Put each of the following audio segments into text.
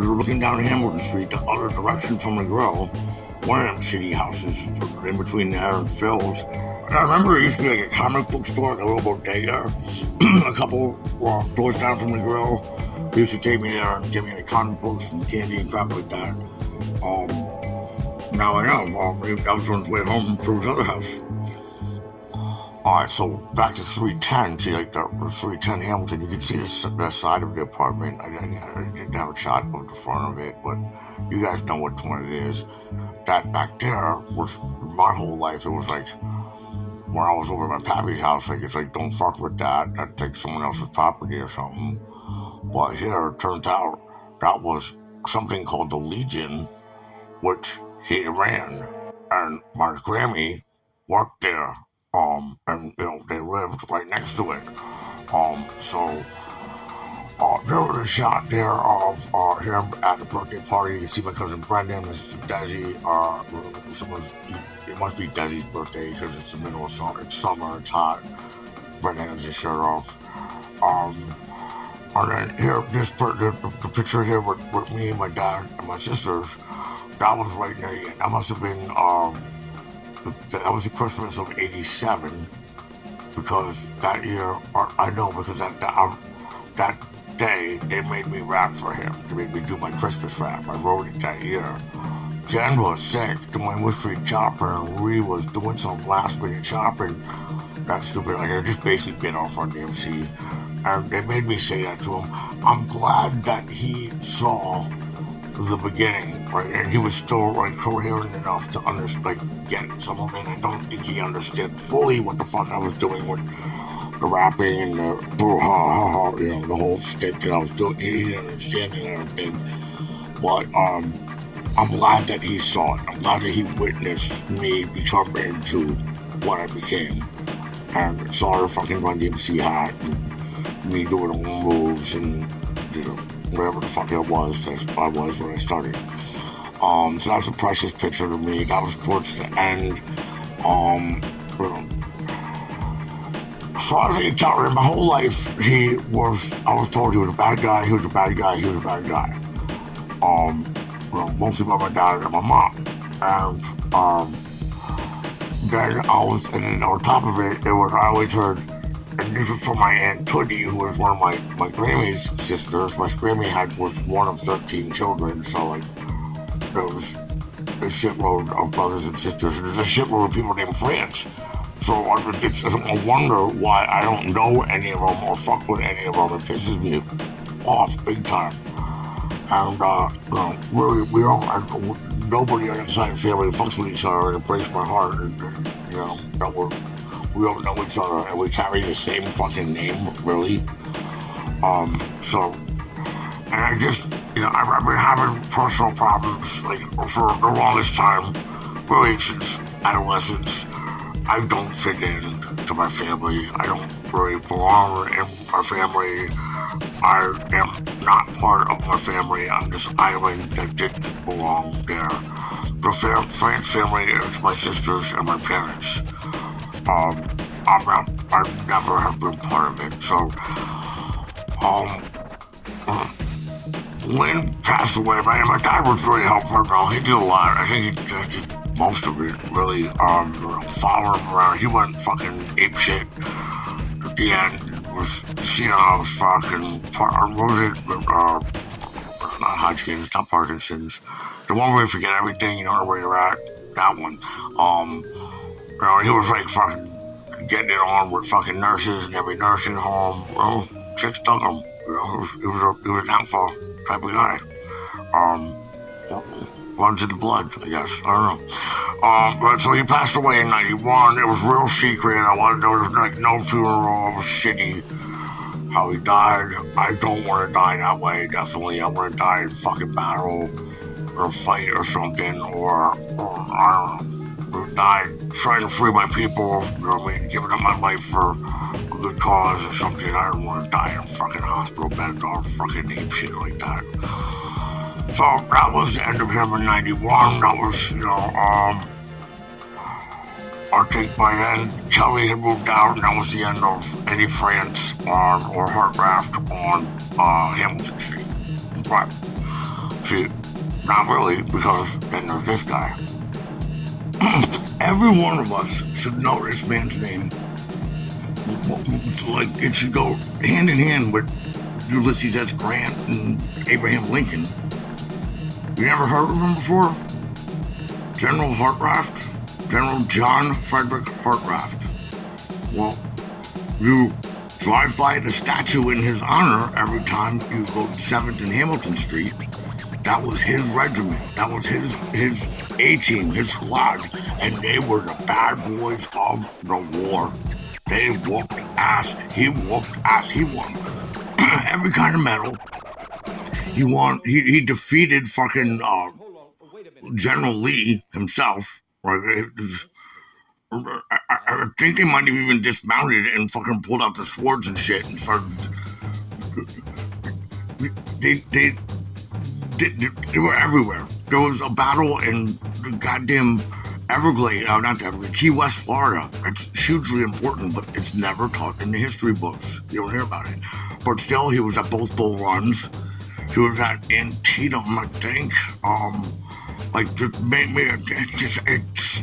We were looking down Hamilton Street, the other direction from the grill. One of them shitty houses in between there and Phil's. And I remember it used to be like a comic book store, like a little bodega, a couple doors down from the grill. They used to take me there and give me like comic books and candy and crap like that. Um, Now I know. That was on his way home from his other house. Alright, so back to 310. See, like the 310 Hamilton, you can see the side of the apartment. I didn't have a shot of the front of it, but you guys know which one it is. That back there was my whole life. It was like when I was over at my pappy's house, like it's like don't fuck with that. That's like someone else's property or something. But here it turns out that was something called the Legion, which he ran, and my Grammy worked there. And they lived right next to it. So there was a shot there of him at the birthday party. You see my cousin Brendan, Mr. Desi. It must be Desi's birthday because it's the middle of summer. It's summer. It's hot. Brendan has his shirt off. And then here, the picture here with me and my dad and my sisters. That was right near the end. That must have been that was the Christmas of '87, because that year, I know because that day they made me rap for him. They made me do my Christmas rap. I wrote it that year. Jen was sick doing Mystery Chopper, and Ree was doing some last minute shopping. That stupid, like I just basically bit off on the MC, and they made me say that to him. I'm glad that he saw the beginning, right? And he was still like coherent enough to get some of it. I don't think he understood fully what the fuck I was doing with the rapping and the the whole stick that I was doing. He didn't understand it, I don't think. But I'm glad that he saw it. I'm glad that he witnessed me become into what I became, and saw the fucking Run DMC hat and me doing all the moves and whatever the fuck it was that I was when I started. So that was a priceless picture to me. That was towards the end. As far as I can tell, my whole life, I was told he was a bad guy, he was a bad guy, he was a bad guy. Mostly by my dad and my mom. And then on top of it, I always heard, and this was from my Aunt Tootie, who was one of my Grammy's sisters. My Grammy was one of 13 children, so like there was a shitload of brothers and sisters, and there's a shitload of people named France. So I wonder why I don't know any of them or fuck with any of them. It pisses me off big time. And really, nobody on the inside family fucks with each other, and it breaks my heart. And that we don't know each other, and we carry the same fucking name, really. And I just, I've been having personal problems, like, for the longest time, really since adolescence. I don't fit in to my family. I don't really belong in my family. I am not part of my family. I'm this island that didn't belong there. The France family is my sisters and my parents. I never have been part of it. So, Lynn passed away. My dad was really helpful. He did a lot. I think he did most of it, really. Following him around. He went fucking apeshit at the end. Was senile as fuck, and what was it? Not Hodgkin's, not Parkinson's. The one where you forget everything, you don't know where you're at. That one. He was like fucking getting it on with fucking nurses in every nursing home. Well, chicks dug him. He was an alpha type of guy. Runs in the blood, I guess. I don't know. But so he passed away in '91. It was real secret. There was like no funeral. It was shitty how he died. I don't want to die that way, definitely. I want to die in fucking battle or fight or something, or I don't know, or die trying to free my people, you know what I mean? Giving up my life for a good cause or something. I don't want to die in a fucking hospital bed or fucking ape shit like that. So that was the end of him in '91. That was, I think by then Kelly had moved out, and that was the end of Eddie France or Hartranft on Hamilton Street. But Actually, not really, because then there's this guy. Every one of us should know this man's name. Like, it should go hand in hand with Ulysses S. Grant and Abraham Lincoln. You never heard of him before? General Hartranft? General John Frederick Hartranft. Well, you drive by the statue in his honor every time you go to 7th and Hamilton Street. That was his regiment. That was his A-team, his squad. And they were the bad boys of the war. They whooped ass. He whooped ass. He won every kind of medal. He defeated fucking General Lee himself. Right? I think they might have even dismounted and fucking pulled out the swords and shit and started. They were everywhere. There was a battle in the goddamn Key West, Florida. It's hugely important, but it's never taught in the history books. You don't hear about it. But still, he was at both Bull Runs. He was at Antietam, I think. I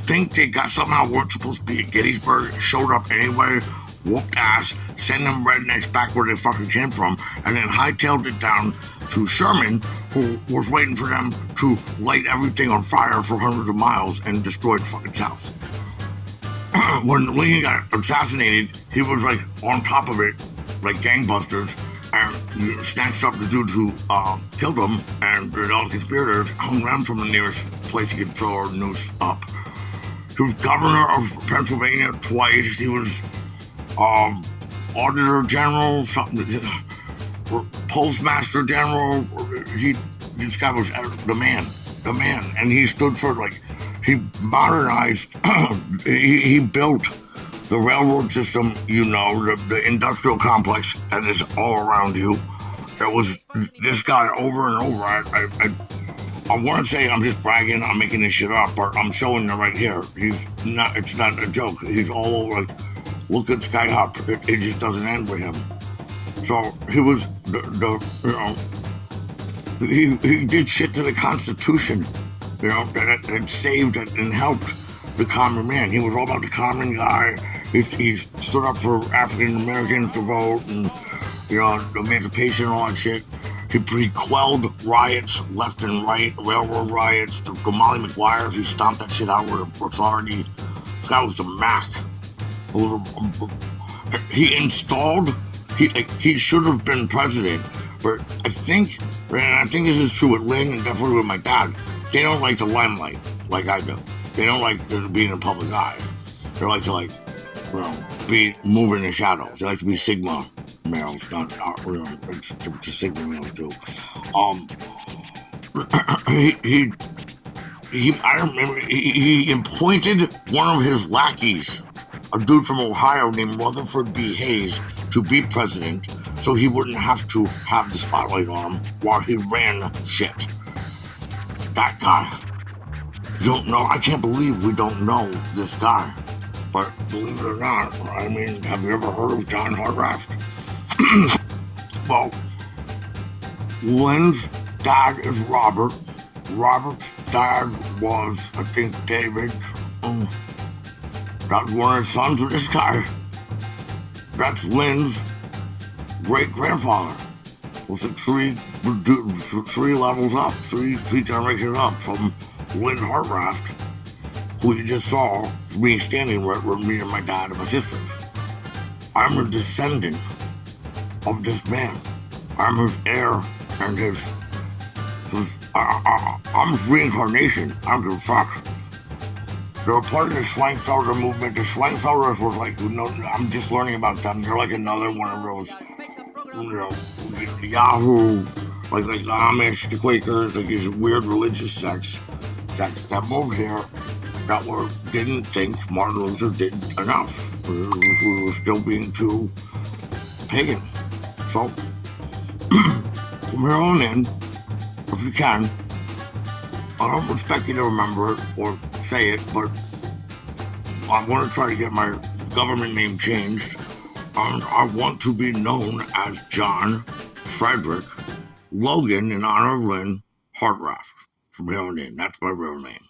think they got somehow weren't supposed to be at Gettysburg, showed up anyway, whooped ass, sent them rednecks back where they fucking came from, and then hightailed it down to Sherman, who was waiting for them to light everything on fire for hundreds of miles and destroyed fucking South. When Lincoln got assassinated, he was like on top of it, like gangbusters, and snatched up the dudes who killed him, and all the conspirators hung around from the nearest place he could throw a noose up. He was governor of Pennsylvania twice. He was auditor general, postmaster general. This guy was the man, and he stood for he modernized. he built the railroad system, the industrial complex that is all around you. It was this guy over and over. I want to say I'm just bragging, I'm making this shit up, but I'm showing you right here. It's not a joke. He's all over, look at Sky Hop. It just doesn't end with him. So he was he did shit to the Constitution, that saved and helped the common man. He was all about the common guy. He stood up for African Americans to vote and, emancipation and all that shit. He quelled riots left and right, railroad riots, the Molly McGuire's. He stomped that shit out with authority. This guy was the Mac. He installed, he should have been president, but I think this is true with Lynn and definitely with my dad. They don't like the limelight like I do. They don't like being in the public eye. They like to be moving in the shadows. They like to be Sigma males, not to Sigma males too. I remember he appointed one of his lackeys, a dude from Ohio named Rutherford B. Hayes, to be president, so he wouldn't have to have the spotlight on him while he ran shit. That guy. You don't know? I can't believe we don't know this guy. But believe it or not, have you ever heard of John Hartranft? Well, Lynn's dad is Robert. Robert's dad was, I think, David. That's one of his sons of this guy. That's Lynn's great-grandfather. It was three levels up, three generations up from Lynn Hartranft, who you just saw me standing right with me and my dad and my sisters. I'm a descendant of this man. I'm his heir and I'm his reincarnation. I don't give a fuck. They're a part of the Schweinfelder movement. The Schweinfelders were I'm just learning about them. They're like another one of those, Yahoo, like the Amish, the Quakers, like these weird religious sects that moved here that didn't think Martin Luther did enough. We were still being too pagan. So, from here on in, if you can, I don't expect you to remember it or say it, but I want to try to get my government name changed. And I want to be known as John Frederick Logan, in honor of Lynn Hartranft from here on in. That's my real name.